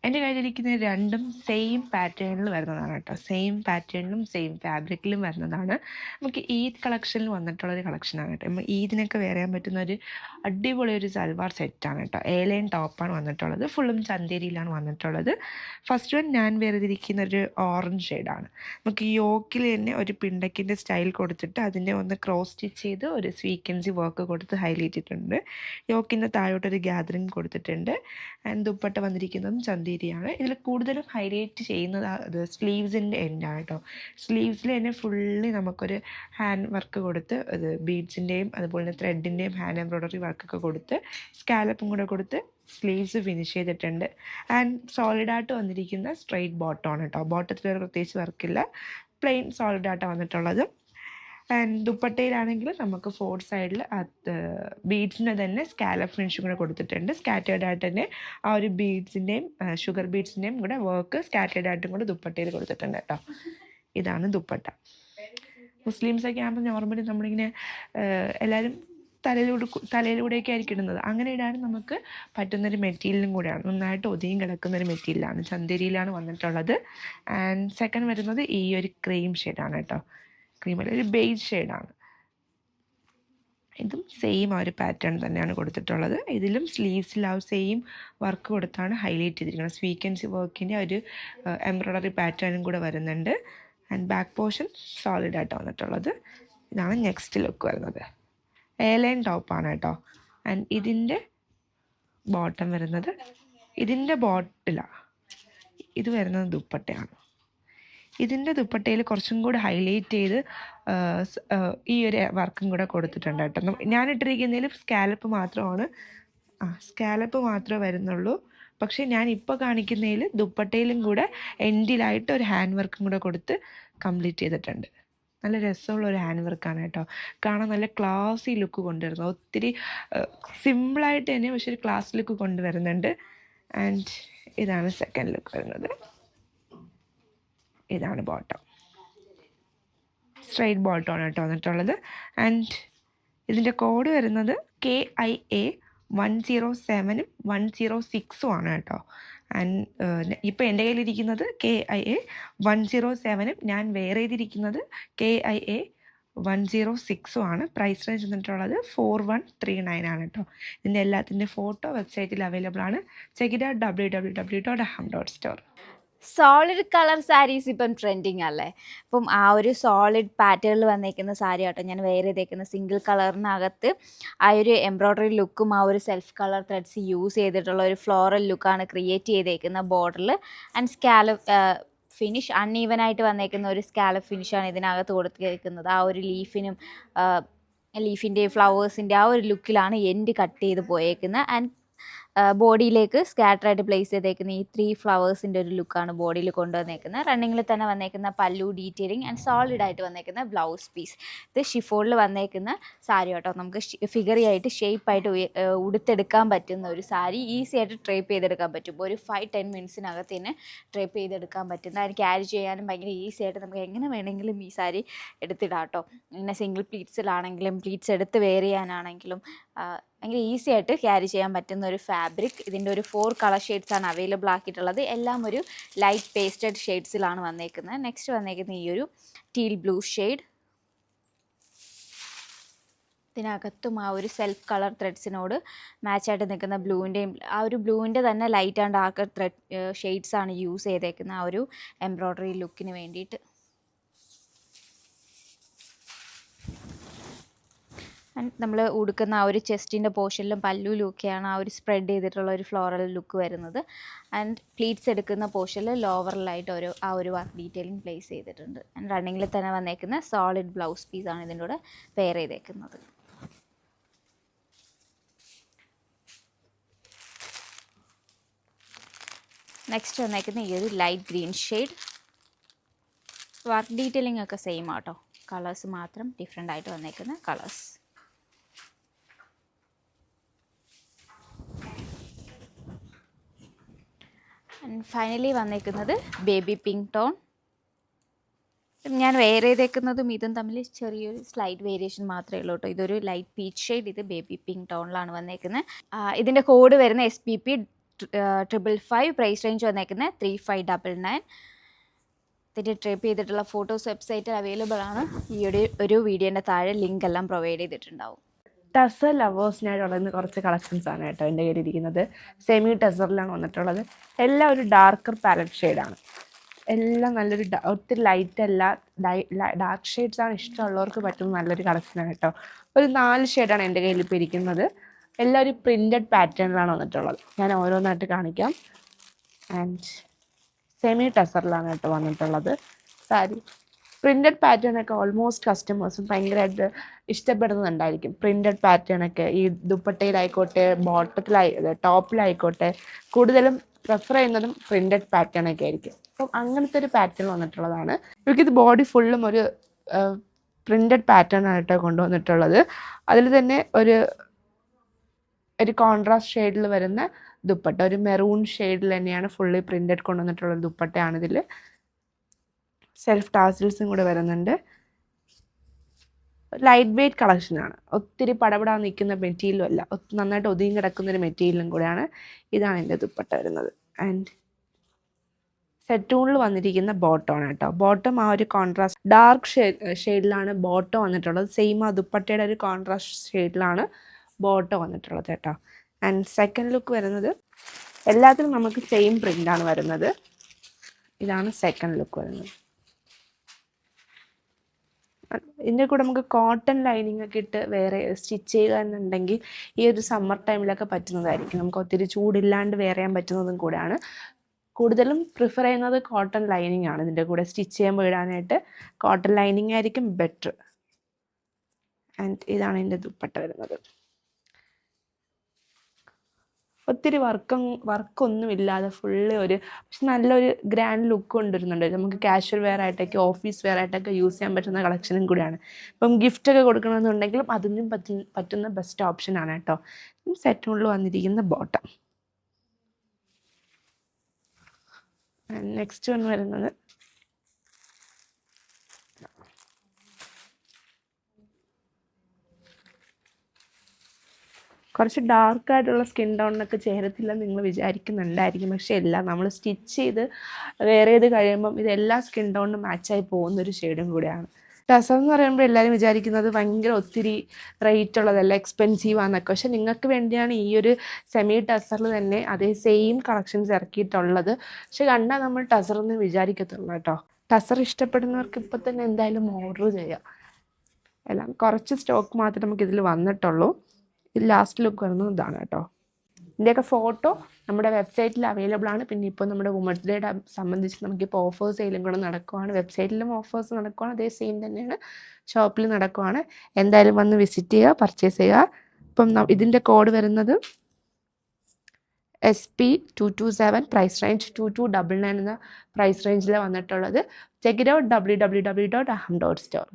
എൻ്റെ കയ്യിലിരിക്കുന്ന രണ്ടും സെയിം പാറ്റേണിൽ വരുന്നതാണ് കേട്ടോ. സെയിം പാറ്റേണിലും സെയിം ഫാബ്രിക്കിലും വരുന്നതാണ്. നമുക്ക് ഈദ് കളക്ഷനിൽ വന്നിട്ടുള്ളൊരു കളക്ഷനാണ് കേട്ടോ. നമ്മൾ ഈദിനൊക്കെ വെയർ ചെയ്യാൻ പറ്റുന്ന ഒരു അടിപൊളി ഒരു സൽവാർ സെറ്റാണ് കേട്ടോ. എ-ലൈൻ ടോപ്പാണ് വന്നിട്ടുള്ളത്. ഫുള്ളും ചന്തേരിയിലാണ് വന്നിട്ടുള്ളത്. ഫസ്റ്റ് വൺ ഞാൻ വേർതിരിക്കുന്ന ഒരു ഓറഞ്ച് ഷെയ്ഡാണ്. നമുക്ക് യോക്കിൽ തന്നെ ഒരു പിണ്ടക്കിൻ്റെ സ്റ്റൈൽ കൊടുത്തിട്ട് അതിനെ ഒന്ന് ക്രോസ് സ്റ്റിച്ച് ചെയ്ത് ഒരു സ്വീക്കൻസി വർക്ക് കൊടുത്ത് ഹൈലൈറ്റ് ചെയ്തിട്ടുണ്ട്. യോക്കിൻ്റെ താഴോട്ടൊരു ഗ്യാദറിങ് കൊടുത്തിട്ടുണ്ട്. ആൻഡ് ദുപ്പട്ട വന്നിരിക്കുന്നതും ചന്തേരിയാണ്. ഇതിൽ കൂടുതലും ഹൈലൈറ്റ് ചെയ്യുന്നത് അത് സ്ലീവ്സിൻ്റെ എൻഡാണ് കേട്ടോ. സ്ലീവ്സിൽ തന്നെ ഫുള്ളി നമുക്കൊരു ഹാൻഡ് വർക്ക് കൊടുത്ത് അത് ബീഡ്സിൻ്റെയും അതുപോലെ തന്നെ ത്രെഡിൻ്റെയും ഹാൻഡ് എംബ്രോയ്ഡറി വർക്കൊക്കെ കൊടുത്ത് സ്കാലപ്പും കൂടെ കൊടുത്ത് സ്ലീവ്സ് ഫിനിഷ് ചെയ്തിട്ടുണ്ട്. ആൻഡ് സോളിഡായിട്ട് വന്നിരിക്കുന്ന സ്ട്രെയിറ്റ് ബോട്ടമാണ് കേട്ടോ. ബോട്ടത്തിൽ ഒരു പ്രത്യേകിച്ച് വർക്കില്ല, പ്ലെയിൻ സോളിഡായിട്ടാണ് വന്നിട്ടുള്ളത്. ആൻഡ് ദുപ്പട്ടയിലാണെങ്കിൽ നമുക്ക് ഫോർ സൈഡിൽ ബീഡ്സിൻ്റെ തന്നെ സ്കാലപ്പ് ഫിനിഷും കൂടെ കൊടുത്തിട്ടുണ്ട്. സ്കാറ്റേർഡായിട്ട് തന്നെ ആ ഒരു ബീഡ്സിൻ്റെയും ഷുഗർ ബീഡ്സിൻ്റെയും കൂടെ വർക്ക് സ്കാറ്റേർഡായിട്ടും കൂടെ ദുപ്പട്ടയിൽ കൊടുത്തിട്ടുണ്ട് കേട്ടോ. ഇതാണ് ദുപ്പട്ട. മുസ്ലിംസൊക്കെ ആകുമ്പോൾ നോർമലി നമ്മളിങ്ങനെ എല്ലാവരും തലയിലൂടെയൊക്കെ ആയിരിക്കും ഇടുന്നത്. അങ്ങനെ ഇടാൻ നമുക്ക് പറ്റുന്നൊരു മെറ്റീരിയലും കൂടെയാണ്. നന്നായിട്ട് ഒതുങ്ങി കിടക്കുന്നൊരു മെറ്റീരിയലാണ്. ചന്തേരിയിലാണ് വന്നിട്ടുള്ളത്. ആൻഡ് സെക്കൻഡ് വരുന്നത് ഈ ഒരു ക്രീം ഷെയ്ഡാണ് കേട്ടോ. ക്രീമല്ല, ഒരു ബേജ് ഷെയ്ഡാണ്. ഇതും സെയിം ആ ഒരു പാറ്റേൺ തന്നെയാണ് കൊടുത്തിട്ടുള്ളത്. ഇതിലും സ്ലീവ്സിൽ ആ സെയിം വർക്ക് കൊടുത്താണ് ഹൈലൈറ്റ് ചെയ്തിരിക്കുന്നത്. സ്വീക്കൻസി വർക്കിൻ്റെ ഒരു എംബ്രോയ്ഡറി പാറ്റേണും കൂടെ വരുന്നുണ്ട്. ആൻഡ് ബാക്ക് പോർഷൻ സോളിഡായിട്ട് വന്നിട്ടുള്ളത്. ഇതാണ് നെക്സ്റ്റ് ലുക്ക് വരുന്നത്. എ-ലൈൻ ടോപ്പാണ് കേട്ടോ. ആൻഡ് ഇതിൻ്റെ ബോട്ടം വരുന്നത്, ഇതിൻ്റെ ബോട്ടിലാണ്, ഇത് വരുന്നത് ദുപ്പട്ടയാണ്. ഇതിൻ്റെ ദുപ്പട്ടയിൽ കുറച്ചും കൂടി ഹൈലൈറ്റ് ചെയ്ത് ഈ ഒരു വർക്കും കൂടെ കൊടുത്തിട്ടുണ്ട് കേട്ടോ. ഞാനിട്ടിരിക്കുന്നതിൽ സ്കാലപ്പ് മാത്രമാണ്, സ്കാലപ്പ് മാത്രമേ വരുന്നുള്ളൂ. പക്ഷേ ഞാൻ ഇപ്പോൾ കാണിക്കുന്നതിൽ ദുപ്പട്ടയിലും കൂടെ എൻഡിലായിട്ട് ഒരു ഹാൻഡ് വർക്കും കൂടെ കൊടുത്ത് കംപ്ലീറ്റ് ചെയ്തിട്ടുണ്ട്. നല്ല രസമുള്ള ഒരു ഹാൻഡ് വർക്കാണ് കേട്ടോ. കാണാൻ നല്ല ക്ലാസി ലുക്ക് കൊണ്ടുവരുന്നത്, ഒത്തിരി സിമ്പിളായിട്ട് തന്നെ പക്ഷേ ഒരു ക്ലാസ് ലുക്ക് കൊണ്ടുവരുന്നുണ്ട്. ആൻഡ് ഇതാണ് സെക്കൻഡ് ലുക്ക് വരുന്നത്. ഇതാണ് ബോട്ടം, സ്ട്രെയിറ്റ് ബോട്ടമാണ് കേട്ടോ വന്നിട്ടുള്ളത്. ആൻഡ് ഇതിൻ്റെ കോഡ് വരുന്നത് KIA 107 106 ആണ് കേട്ടോ. ആൻഡ് ഇപ്പോൾ എൻ്റെ കയ്യിലിരിക്കുന്നത് KIA 107, ഞാൻ വെയർ ചെയ്തിരിക്കുന്നത് KIA 106 ആണ്. പ്രൈസ് റേഞ്ച് വന്നിട്ടുള്ളത് 4139 ആണ് കേട്ടോ. ഇതിൻ്റെ എല്ലാത്തിൻ്റെ ഫോട്ടോ വെബ്സൈറ്റിൽ അവൈലബിൾ ആണ്. Check it out www.aham.store. Solid colour saris ഇപ്പം ട്രെൻഡിങ് അല്ലേ. അപ്പം ആ ഒരു സോളിഡ് പാറ്റേണിൽ വന്നേക്കുന്ന സാരി ആട്ടോ ഞാൻ വെയർ ചെയ്തേക്കുന്ന. സിംഗിൾ കളറിനകത്ത് ആ ഒരു എംബ്രോയ്ഡറി ലുക്കും ആ ഒരു സെൽഫ് കളർ ത്രെഡ്സ് യൂസ് ചെയ്തിട്ടുള്ള ഒരു ഫ്ലോറൽ ലുക്കാണ് ക്രിയേറ്റ് ചെയ്തേക്കുന്ന ബോർഡറിൽ. ആൻഡ് സ്കാലപ്പ് ഫിനിഷ് അൺഈവനായിട്ട് വന്നേക്കുന്ന ഒരു സ്കാലപ്പ് ഫിനിഷാണ് ഇതിനകത്ത് കൊടുത്തേക്കുന്നത്. ആ ഒരു ലീഫിൻ്റെ ഫ്ലവേഴ്സിൻ്റെ ആ ഒരു ലുക്കിലാണ് എൻഡ് കട്ട് ചെയ്ത് പോയേക്കുന്നത്. ആൻഡ് ബോഡിയിലേക്ക് സ്കാറ്ററായിട്ട് പ്ലേസ് ചെയ്തേക്കുന്ന ഈ 3 ഫ്ലവേഴ്സിൻ്റെ ഒരു ലുക്കാണ് ബോഡിയിൽ കൊണ്ടുവന്നേക്കുന്നത്. റണ്ണിങ്ങിൽ തന്നെ വന്നേക്കുന്ന പല്ലു ഡീറ്റെയിലിംഗ് ആൻഡ് സോളിഡായിട്ട് വന്നേക്കുന്ന ബ്ലൗസ് പീസ്. ഇത് ഷിഫോണിൽ വന്നേക്കുന്ന സാരി കേട്ടോ. നമുക്ക് ഫിഗറി ആയിട്ട് ഷേപ്പായിട്ട് ഉടുത്തെടുക്കാൻ പറ്റുന്ന ഒരു സാരി. ഈസി ആയിട്ട് ഡ്രേപ്പ് ചെയ്തെടുക്കാൻ പറ്റും. ഒരു 5-10 മിനിറ്റ്സിനകത്ത് തന്നെ ഡ്രേപ്പ് ചെയ്തെടുക്കാൻ പറ്റുന്ന, അതിന് ക്യാരി ചെയ്യാനും ഭയങ്കര ഈസി ആയിട്ട് നമുക്ക് എങ്ങനെ വേണമെങ്കിലും ഈ സാരി എടുത്തിടാം കേട്ടോ. ഇങ്ങനെ സിംഗിൾ പ്ലീറ്റ്സിലാണെങ്കിലും പ്ലീറ്റ്സ് എടുത്ത് വെയർ ചെയ്യാനാണെങ്കിലും ഭയങ്കര ഈസി ആയിട്ട് ക്യാരി ചെയ്യാൻ പറ്റുന്ന ഒരു ഫാബ്രിക്. ഇതിൻ്റെ ഒരു 4 കളർ ഷെയ്ഡ്സാണ് അവൈലബിൾ ആക്കിയിട്ടുള്ളത്. എല്ലാം ഒരു ലൈറ്റ് പേസ്റ്റഡ് ഷെയ്ഡ്സിലാണ് വന്നേക്കുന്നത്. നെക്സ്റ്റ് വന്നേക്കുന്ന ഈ ഒരു ടീൽ ബ്ലൂ ഷെയ്ഡ്. ഇതിനകത്തും ആ ഒരു സെൽഫ് കളർ ത്രെഡ്സിനോട് മാച്ചായിട്ട് നിൽക്കുന്ന ബ്ലൂവിൻ്റെയും ആ ഒരു ബ്ലൂവിൻ്റെ തന്നെ ലൈറ്റ് ആൻഡ് ഡാർക്ക് ത്രെഡ് ഷെയ്ഡ്സാണ് യൂസ് ചെയ്തേക്കുന്നത് ആ ഒരു എംബ്രോയ്ഡറി ലുക്കിന് വേണ്ടിയിട്ട്. ആൻഡ് നമ്മൾ ഉടുക്കുന്ന ആ ഒരു ചെസ്റ്റിൻ്റെ പോർഷനിലും പല്ലുവിലൊക്കെയാണ് ആ ഒരു സ്പ്രെഡ് ചെയ്തിട്ടുള്ള ഒരു ഫ്ലോറൽ ലുക്ക് വരുന്നത്. ആൻഡ് പ്ലീറ്റ്സ് എടുക്കുന്ന പോർഷനിൽ ലോവറിലായിട്ട് ആ ഒരു വർക്ക് ഡീറ്റെയിലിംഗ് പ്ലേസ് ചെയ്തിട്ടുണ്ട്. ആൻഡ് റണ്ണിങ്ങിൽ തന്നെ വന്നേക്കുന്ന സോളിഡ് ബ്ലൗസ് പീസാണ് ഇതിൻ്റെ കൂടെ പെയർ ചെയ്തേക്കുന്നത്. നെക്സ്റ്റ് വന്നേക്കുന്ന ഈ ഒരു light green shade. Work detailing ഒക്കെ സെയിം ആട്ടോ, കളേഴ്സ് മാത്രം ഡിഫറെൻ്റ് ആയിട്ട് വന്നേക്കുന്ന കളേഴ്സ്. ആൻഡ് ഫൈനലി വന്നേക്കുന്നത് ബേബി പിങ്ക് ടോൺ. ഞാൻ വെയർ ചെയ്തേക്കുന്നതും ഇതും തമ്മിൽ ചെറിയൊരു സ്ലൈറ്റ് വേരിയേഷൻ മാത്രമേ ഉള്ളൂ കേട്ടോ. ഇതൊരു ലൈറ്റ് പീച്ച് ഷെയ്ഡ്, ഇത് ബേബി പിങ്ക് ടോണിലാണ് വന്നേക്കുന്നത്. ഇതിൻ്റെ കോഡ് വരുന്ന SPP 555, പ്രൈസ് റേഞ്ച് വന്നേക്കുന്നത് 3599. ഇതിൻ്റെ ട്രിപ്പ് ചെയ്തിട്ടുള്ള ഫോട്ടോസ് വെബ്സൈറ്റിൽ അവൈലബിൾ ആണ്. ഈ ഒരു വീഡിയോൻ്റെ താഴെ ലിങ്ക് എല്ലാം പ്രൊവൈഡ് ചെയ്തിട്ടുണ്ടാവും. ടസർ ലവേഴ്സിനായിട്ടുള്ള കുറച്ച് കളക്ഷൻസ് ആണ് കേട്ടോ എൻ്റെ കയ്യിലിരിക്കുന്നത്. സെമി ടസറിലാണ് വന്നിട്ടുള്ളത്. എല്ലാം ഒരു ഡാർക്കർ പാലറ്റ് ഷെയ്ഡാണ്. എല്ലാം നല്ലൊരു ഒത്തിരി ലൈറ്റ് അല്ല, ഡാർക്ക് ഷെയ്ഡ്സാണ് ഇഷ്ടമുള്ളവർക്ക് പറ്റുന്ന നല്ലൊരു കളക്ഷനാണ് കേട്ടോ. ഒരു 4 ഷെയ്ഡാണ് എൻ്റെ കയ്യിൽ ഇപ്പോൾ ഇരിക്കുന്നത്. എല്ലാം ഒരു പ്രിൻറ്റഡ് പാറ്റേണിലാണ് വന്നിട്ടുള്ളത്. ഞാൻ ഓരോന്നായിട്ട് കാണിക്കാം. ആൻഡ് സെമി ടസറിലാണ് കേട്ടോ വന്നിട്ടുള്ളത് സാരി. പ്രിൻറ്റഡ് പാറ്റേണൊക്കെ ഓൾമോസ്റ്റ് കസ്റ്റമേഴ്സും ഭയങ്കരമായിട്ട് ഇഷ്ടപ്പെടുന്നുണ്ടായിരിക്കും. പ്രിൻറ്റഡ് പാറ്റേണൊക്കെ ഈ ദുപ്പട്ടയിലായിക്കോട്ടെ, ടോപ്പിലായിക്കോട്ടെ, കൂടുതലും പ്രിഫർ ചെയ്യുന്നതും പ്രിൻറ്റഡ് പാറ്റേണൊക്കെ ആയിരിക്കും. അപ്പം അങ്ങനത്തെ ഒരു പാറ്റേൺ വന്നിട്ടുള്ളതാണ്. ഇവർക്കിത് ബോഡി ഫുള്ളും ഒരു പ്രിൻറ്റഡ് പാറ്റേൺ ആയിട്ടോ കൊണ്ടുവന്നിട്ടുള്ളത്. അതിൽ തന്നെ ഒരു കോൺട്രാസ്റ്റ് ഷെയ്ഡിൽ വരുന്ന ദുപ്പട്ട, ഒരു മെറൂൺ ഷെയ്ഡിൽ തന്നെയാണ് ഫുള്ളി പ്രിൻറ്റഡ് കൊണ്ടുവന്നിട്ടുള്ള ദുപ്പട്ടയാണിതിൽ. സെൽഫ് ടാസിൽസും കൂടെ വരുന്നുണ്ട്. ലൈറ്റ് വെയ്റ്റ് കളക്ഷനാണ്. ഒത്തിരി പടപടാൻ നിൽക്കുന്ന മെറ്റീരിയലും അല്ല, നന്നായിട്ട് ഒതുങ്ങി കിടക്കുന്നൊരു മെറ്റീരിയലും കൂടെയാണ്. ഇതാണ് എൻ്റെ ദുപ്പട്ട വരുന്നത്. ആൻഡ് സെറ്റൂണിൽ വന്നിരിക്കുന്ന ബോട്ടമാണ് കേട്ടോ. ബോട്ടം ആ ഒരു കോൺട്രാസ്റ്റ് ഡാർക്ക് ഷെയ്ഡിലാണ് ബോട്ടം വന്നിട്ടുള്ളത്. സെയിം ആ ദുപ്പട്ടയുടെ ഒരു കോൺട്രാസ്റ്റ് ഷെയ്ഡിലാണ് ബോട്ടം വന്നിട്ടുള്ളത് കേട്ടോ. ആൻഡ് സെക്കൻഡ് ലുക്ക് വരുന്നത് എല്ലാത്തിനും നമുക്ക് സെയിം പ്രിൻ്റാണ് വരുന്നത്. ഇതാണ് സെക്കൻഡ് ലുക്ക് വരുന്നത്. ഇതിൻ്റെ കൂടെ നമുക്ക് കോട്ടൺ ലൈനിങ് ഒക്കെ ഇട്ട് വേറെ സ്റ്റിച്ച് ചെയ്യുക എന്നുണ്ടെങ്കിൽ ഈ ഒരു സമ്മർ ടൈമിലൊക്കെ പറ്റുന്നതായിരിക്കും. നമുക്ക് ഒത്തിരി ചൂടില്ലാണ്ട് വെയർ ചെയ്യാൻ പറ്റുന്നതും കൂടെയാണ്. കൂടുതലും പ്രിഫർ ചെയ്യുന്നത് കോട്ടൺ ലൈനിങ് ആണ്. ഇതിൻ്റെ കൂടെ സ്റ്റിച്ച് ചെയ്യുമ്പോൾ ഇടാനായിട്ട് കോട്ടൺ ലൈനിങ് ആയിരിക്കും ബെറ്റർ. ആൻഡ് ഇതാണ് ഇതിൻ്റെ ദുപ്പട്ട വരുന്നത്. ഒത്തിരി വർക്കൊന്നും ഇല്ലാതെ ഫുള്ള് പക്ഷെ നല്ലൊരു ഗ്രാൻഡ് ലുക്ക് കൊണ്ടുവരുന്നുണ്ട്. നമുക്ക് കാഷ്വൽ വെയർ ആയിട്ടൊക്കെ, ഓഫീസ് വെയർ ആയിട്ടൊക്കെ യൂസ് ചെയ്യാൻ പറ്റുന്ന കളക്ഷനും കൂടിയാണ്. ഇപ്പം ഗിഫ്റ്റൊക്കെ കൊടുക്കണമെന്നുണ്ടെങ്കിലും അതിനും പറ്റുന്ന ബെസ്റ്റ് ഓപ്ഷനാണ് കേട്ടോ. സെറ്റിനുള്ളിൽ വന്നിരിക്കുന്ന ബോട്ടം. നെക്സ്റ്റ് വന്ന് വരുന്നത് കുറച്ച് ഡാർക്കായിട്ടുള്ള സ്കിൻ ടോണിനൊക്കെ ചേരത്തില്ലെന്ന് നിങ്ങൾ വിചാരിക്കുന്നുണ്ടായിരിക്കും. പക്ഷേ എല്ലാം നമ്മൾ സ്റ്റിച്ച് ചെയ്ത് വെയർ ചെയ്ത് കഴിയുമ്പം ഇതെല്ലാ സ്കിൻ ടോണിനും മാച്ചായി പോകുന്നൊരു ഷെയ്ഡും കൂടെയാണ്. ടസർ എന്ന് പറയുമ്പോൾ എല്ലാവരും വിചാരിക്കുന്നത് ഭയങ്കര ഒത്തിരി റേറ്റ് ഉള്ളതല്ല, എക്സ്പെൻസീവ് ആണെന്നൊക്കെ. പക്ഷെ നിങ്ങൾക്ക് വേണ്ടിയാണ് ഈ ഒരു സെമി ടസറിൽ തന്നെ അതേ സെയിം കളക്ഷൻസ് ഇറക്കിയിട്ടുള്ളത്. പക്ഷെ കണ്ടാൽ നമ്മൾ ടസർ എന്ന് വിചാരിക്കത്തുള്ളൂ കേട്ടോ. ടസർ ഇഷ്ടപ്പെടുന്നവർക്ക് ഇപ്പം തന്നെ എന്തായാലും ഓർഡർ ചെയ്യാം. എല്ലാം കുറച്ച് സ്റ്റോക്ക് മാത്രമേ നമുക്കിതിൽ വന്നിട്ടുള്ളൂ. ഇത് ലാസ്റ്റ് ലുക്ക് വരുന്നത് ഇതാണ് കേട്ടോ. ഇതിൻ്റെയൊക്കെ ഫോട്ടോ നമ്മുടെ വെബ്സൈറ്റിൽ അവൈലബിൾ ആണ്. പിന്നെ ഇപ്പോൾ നമ്മുടെ വുമൻസ് ഡേയുടെ സംബന്ധിച്ച് നമുക്കിപ്പോൾ ഓഫേഴ്സ് സെയിലും കൂടെ നടക്കുവാണ്. വെബ്സൈറ്റിലും ഓഫേഴ്സ് നടക്കുവാണ്, അതേ സെയിം തന്നെയാണ് ഷോപ്പിൽ നടക്കുവാണ്. എന്തായാലും വന്ന് വിസിറ്റ് ചെയ്യുക, പർച്ചേസ് ചെയ്യുക. ഇപ്പം ഇതിൻ്റെ കോഡ് വരുന്നത് SP227, പ്രൈസ് റേഞ്ച് 2299 എന്ന പ്രൈസ് റേഞ്ചിലാണ് വന്നിട്ടുള്ളത്. Check it out www.aham.store.